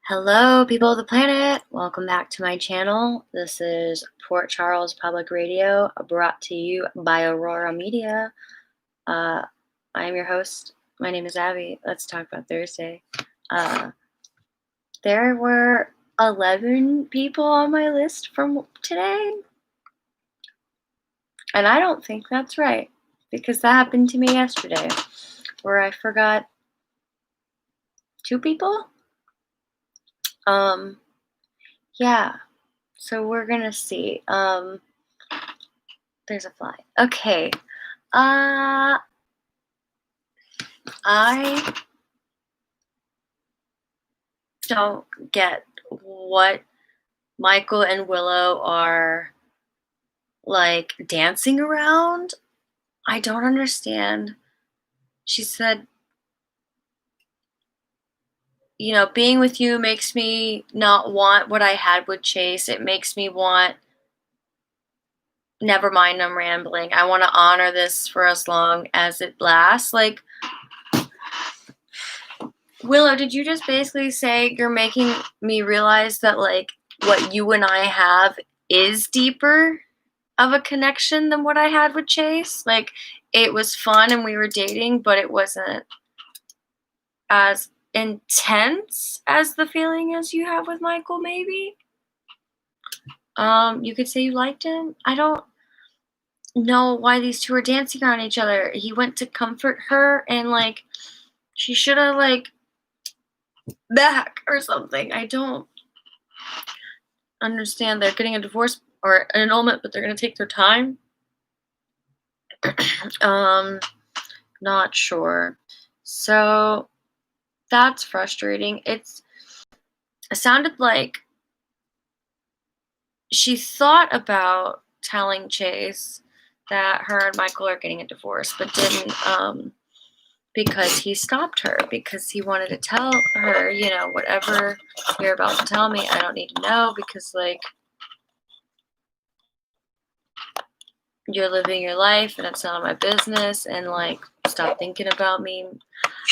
Hello, people of the planet. Welcome back to my channel. This is Port Charles Public Radio, brought to you by Aurora Media. I am your host. My name is Abby. Let's talk about Thursday. There were 11 people on my list from today, and I don't think that's right because that happened to me yesterday where I forgot 2 people. Yeah, so we're gonna see. There's a fly. Okay. I don't get what Michael and Willow are like dancing around. I don't understand. She said, being with you makes me not want what I had with Chase. It makes me want, never mind, I'm rambling. I want to honor this for as long as it lasts. Like, Willow, did you just basically say you're making me realize that, like, what you and I have is deeper of a connection than what I had with Chase? Like, it was fun and we were dating, but it wasn't as intense as the feeling as you have with Michael, maybe? You could say you liked him. I don't know why these two are dancing around each other. He went to comfort her and, like, she should have, like, back or something. I don't understand. They're getting a divorce or an annulment, but they're gonna take their time. Not sure. So that's frustrating. It sounded like she thought about telling Chase that her and Michael are getting a divorce, but didn't, because he stopped her, because he wanted to tell her, whatever you're about to tell me, I don't need to know, because, like, you're living your life and it's none of my business, and, like, stop thinking about me.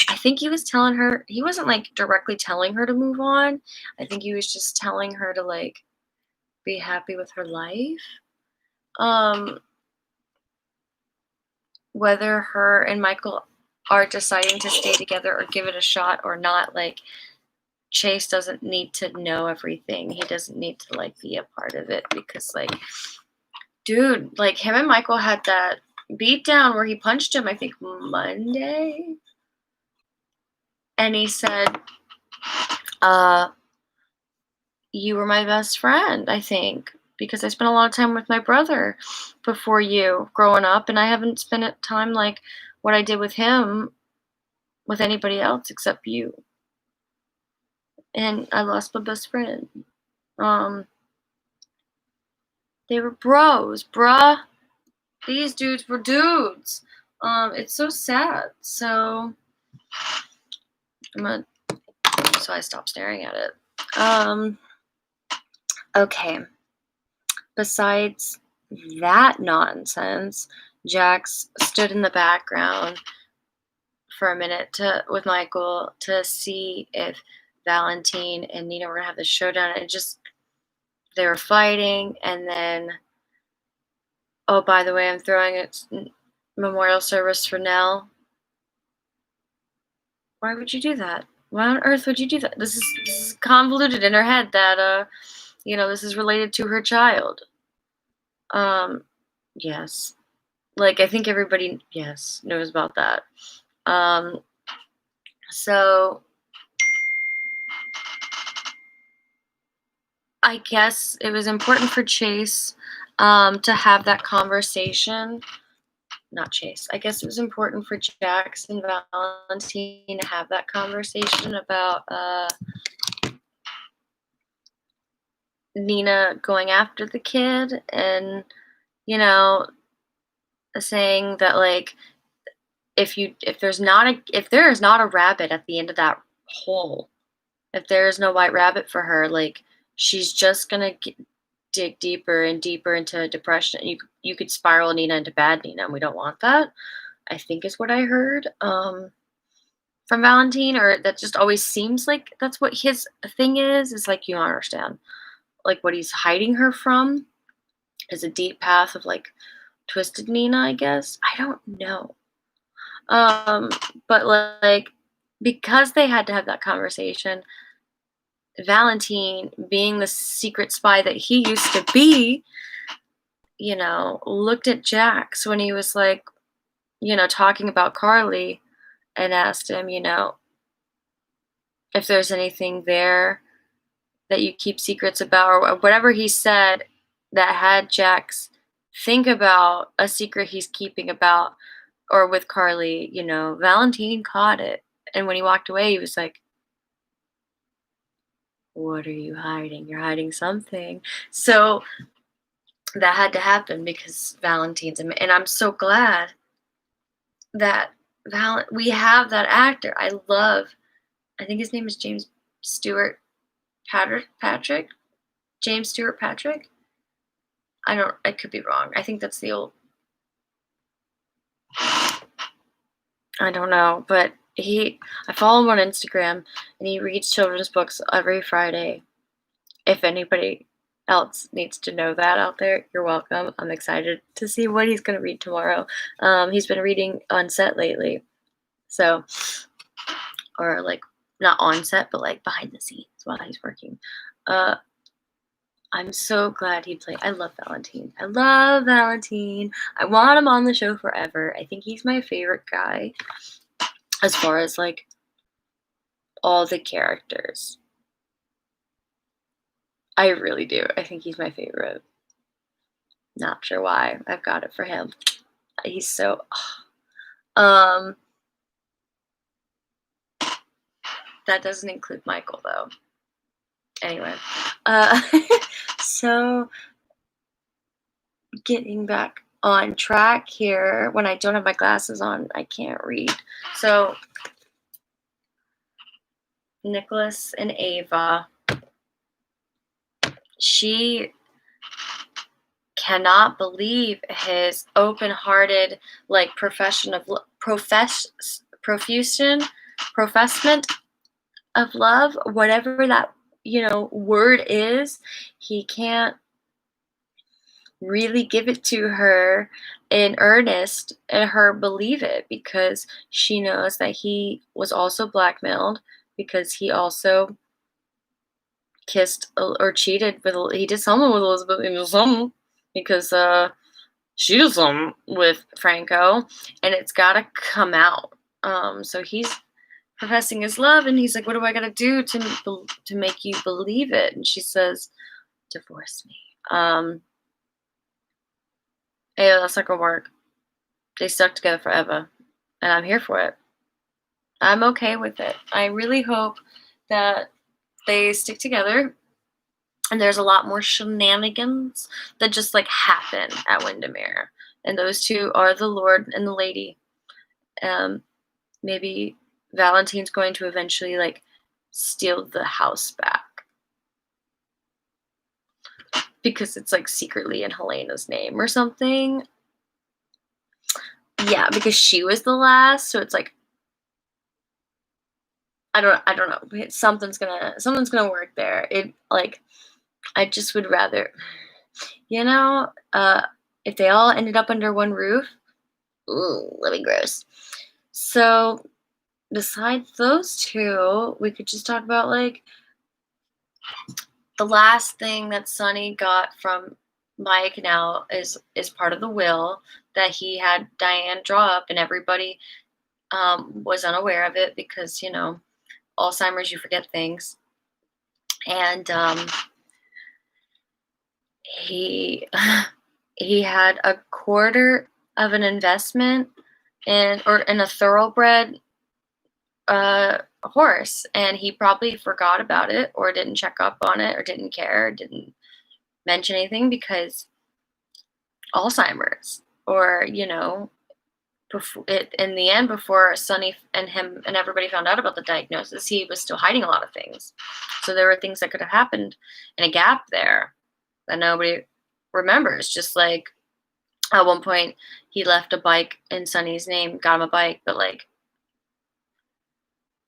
I think he was telling her, he wasn't, like, directly telling her to move on. I think he was just telling her to, like, be happy with her life. Whether her and Michael are deciding to stay together or give it a shot or not, like, Chase doesn't need to know everything. He doesn't need to, like, be a part of it, because, like, dude, like, him and Michael had that beatdown where he punched him, I think, Monday. And he said, you were my best friend, I think, because I spent a lot of time with my brother before you growing up, and I haven't spent time like what I did with him with anybody else except you. And I lost my best friend. They were bros, bruh. These dudes were dudes. It's so sad. So I stopped staring at it. Okay. Besides that nonsense, Jax stood in the background for a minute with Michael to see if Valentine and Nina were gonna have the showdown. And they were fighting, and then, oh, by the way, I'm throwing a memorial service for Nell. Why would you do that? Why on earth would you do that? This is convoluted in her head that this is related to her child. Yes. Like, I think everybody, yes, knows about that. So I guess it was important for Chase to have that conversation. Not Chase. I guess it was important for Jax and Valentine to have that conversation about Nina going after the kid, and, saying that, like, if there is not a rabbit at the end of that hole, if there is no white rabbit for her, like, she's just gonna dig deeper and deeper into depression. You could spiral Nina into bad Nina, and we don't want that, I think is what I heard from from Valentine, or that just always seems like that's what his thing is like, you don't understand. Like, what he's hiding her from is a deep path of, like, twisted Nina, I guess? I don't know. Um, but, like, because they had to have that conversation, Valentine, being the secret spy that he used to be, looked at Jax when he was, like, talking about Carly and asked him, if there's anything there that you keep secrets about, or whatever he said that had Jax think about a secret he's keeping about or with Carly, Valentine caught it. And when he walked away, he was like, "What are you hiding? You're hiding something." So that had to happen because and I'm so glad that we have that actor. I think his name is James Stewart Patrick. James Stewart Patrick. I could be wrong. I think that's the old, I don't know, but I follow him on Instagram, and he reads children's books every Friday. If anybody else needs to know that out there, you're welcome. I'm excited to see what he's going to read tomorrow. He's been reading on set lately. So, or like not on set, but like behind the scenes while he's working. I'm so glad he played. I love Valentine. I love Valentine. I want him on the show forever. I think he's my favorite guy as far as like all the characters. I really do. I think he's my favorite. Not sure why. I've got it for him. He's so that doesn't include Michael though. Anyway, so getting back on track here. When I don't have my glasses on, I can't read. So Nicholas and Ava, she cannot believe his open-hearted, like, professment of love, whatever that word is. He can't really give it to her in earnest and her believe it, because she knows that he was also blackmailed, because he also kissed or cheated with, he did something with Elizabeth, because she did something with Franco, and it's gotta come out. So he's professing his love, and he's like, "What do I gotta do to make you believe it?" And she says, "Divorce me." Yeah, that's not gonna work. They stuck together forever, and I'm here for it. I'm okay with it. I really hope that they stick together, and there's a lot more shenanigans that just like happen at Windermere, and those two are the Lord and the Lady. Maybe Valentine's going to eventually like steal the house back, because it's like secretly in Helena's name or something. Yeah, because she was the last, so it's like I don't know. Something's gonna work there. It like I just would rather, you know, uh, if they all ended up under one roof. Ooh, that'd be gross. So besides those two, we could just talk about like the last thing that Sonny got from Mike now is part of the will that he had Diane draw up, and everybody was unaware of it because Alzheimer's, you forget things, and he he had a quarter of an investment in a thoroughbred horse, and he probably forgot about it or didn't check up on it or didn't care, didn't mention anything because Alzheimer's, or before in the end, before Sonny and him and everybody found out about the diagnosis, he was still hiding a lot of things. So there were things that could have happened in a gap there that nobody remembers. Just like at one point he left a bike in Sonny's name, got him a bike, but like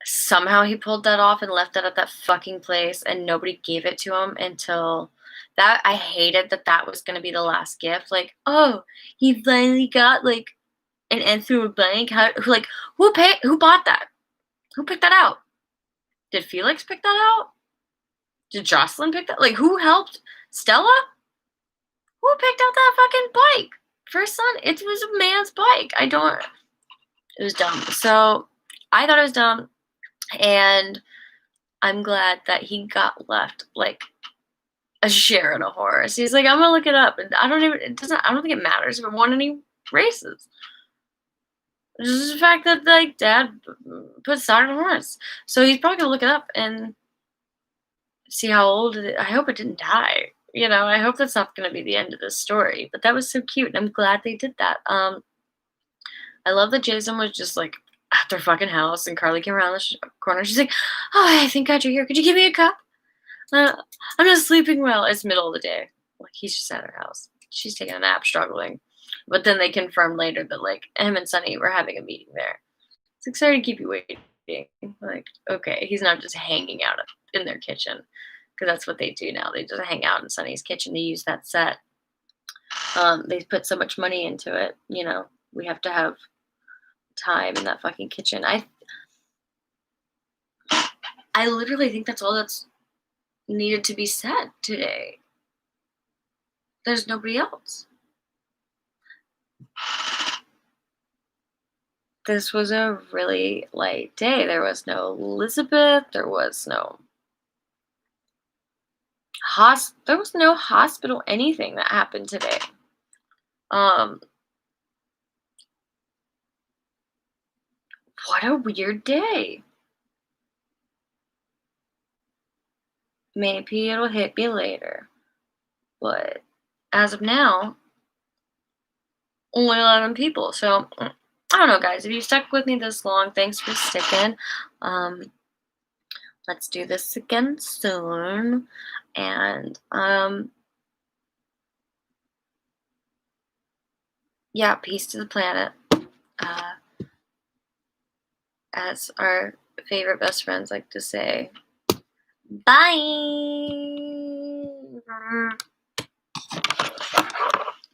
Somehow he pulled that off and left it at that fucking place, and nobody gave it to him until that. I hated that that was gonna be the last gift. Like, oh, he finally got like an end through a blank. How? Who like who paid? Who bought that? Who picked that out? Did Felix pick that out? Did Jocelyn pick that? Like, who helped Stella? Who picked out that fucking bike for his son? It was a man's bike. I don't. It was dumb. So I thought it was dumb, and I'm glad that he got left like a share in a horse. He's like, I'm gonna look it up, and I don't even. It doesn't. I don't think it matters if it won any races. It's just the fact that like dad put stock in a horse, so he's probably gonna look it up and see how old it is. I hope it didn't die. You know, I hope that's not gonna be the end of this story. But that was so cute, and I'm glad they did that. I love that Jason was just like at their fucking house, and Carly came around the corner. She's like, "Oh, I thank God you're here. Could you give me a cup? I'm not sleeping well." It's middle of the day. Like he's just at her house. She's taking a nap, struggling. But then they confirmed later that like him and Sunny were having a meeting there. It's like sorry to keep you waiting. Like okay, he's not just hanging out in their kitchen because that's what they do now. They just hang out in Sunny's kitchen. They use that set. They put so much money into it. You know, we have to have time in that fucking kitchen. I literally think that's all that's needed to be said today. There's nobody else. This was a really light day. There was no Elizabeth. There was no there was no hospital anything that happened today. Um what a weird day. Maybe it'll hit me later. But as of now, only 11 people. So I don't know, guys. If you stuck with me this long, thanks for sticking. Let's do this again soon. And yeah, peace to the planet. As our favorite best friends like to say. Bye.